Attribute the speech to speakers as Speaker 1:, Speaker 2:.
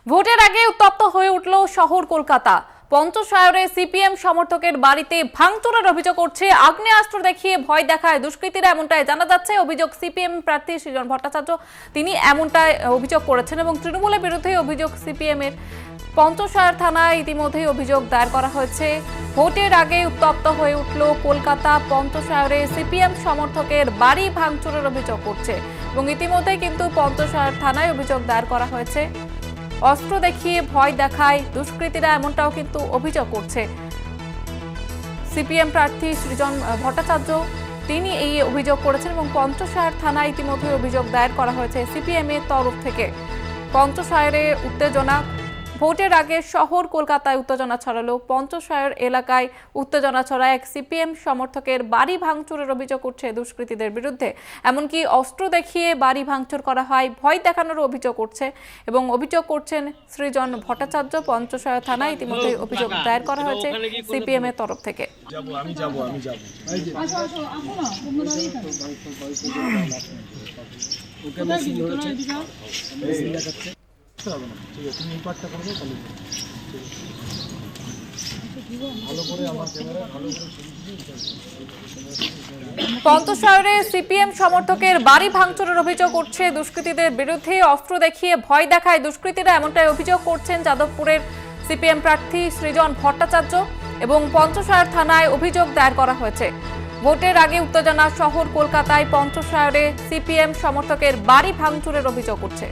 Speaker 1: ভোটের আগে উত্তপ্ত হয়ে উঠল শহর কলকাতা। পঞ্চশায়রে সিপিএম সমর্থকের বাড়িতে ভাঙচুরের অভিযোগ করছে, আগ্নেয়াস্ত্র দেখিয়ে ভয় দেখায় দুষ্কৃতীরা, এমনটাই জানা যাচ্ছে। অভিযোগ সিপিএম প্রার্থী সৃজন ভট্টাচার্য তিনি এমনটাই অভিযোগ করেছেন এবং তৃণমূলের বিরুদ্ধে অভিযোগ সিপিএম এর। পঞ্চশায়র থানায় ইতিমধ্যেই অভিযোগ দায়ের করা হয়েছে। ভোটের আগে উত্তপ্ত হয়ে উঠল কলকাতা। পঞ্চশায়রে সিপিএম সমর্থকের বাড়ি ভাঙচুরের অভিযোগ করছে এবং ইতিমধ্যেই কিন্তু পঞ্চশায়র থানায় অভিযোগ দায়ের করা হয়েছে। অস্ত্র দেখিয়ে ভয় দেখায় দুষ্কৃতীরা, এমনটাও কিন্তু অভিযোগ করছে সিপিএম প্রার্থী সৃজন ভট্টাচার্য। তিনি এই অভিযোগ করেছেন এবং পঞ্চশায়র থানায় ইতিমধ্যে অভিযোগ দায়ের করা হয়েছে সিপিএম এর তরফ থেকে। পঞ্চশায়রে উত্তেজনা, ভোটের আগে শহর কলকাতায় উত্তেজনা ছড়ালো। পঞ্চশায়র এলাকায় উত্তেজনা ছড়ায় এক সিপিএম সমর্থকের বাড়ি ভাঙচুরের অভিযোগ উঠছে দুষ্কৃতীদের বিরুদ্ধে। এমনকি অস্ত্র দেখিয়ে বাড়ি ভাঙচুর করা হয়, ভয় দেখানোর অভিযোগ উঠছে এবং অভিযোগ করছেন সৃজন ভট্টাচার্য। পঞ্চশায়র থানায় ইতিমধ্যে অভিযোগ দায়ের করা হয়েছে সিপিএম এর তরফ থেকে। পঞ্চশায়রে সিপিএম সমর্থকের বাড়ি ভাঙচুরের অভিযোগ উঠছে দুষ্কৃতীদের বিরুদ্ধে। অস্ত্র দেখিয়ে ভয় দেখায় দুষ্কৃতীরা, এমনটাই অভিযোগ করছেন যাদবপুরের সিপিএম প্রার্থী সৃজন ভট্টাচার্য এবং পঞ্চশায়র থানায় অভিযোগ দায়ের করা হয়েছে। ভোটের আগে উত্তেজনা শহর কলকাতায়, পঞ্চশায়রে সিপিএম সমর্থকের বাড়ি ভাঙচুরের অভিযোগ উঠছে।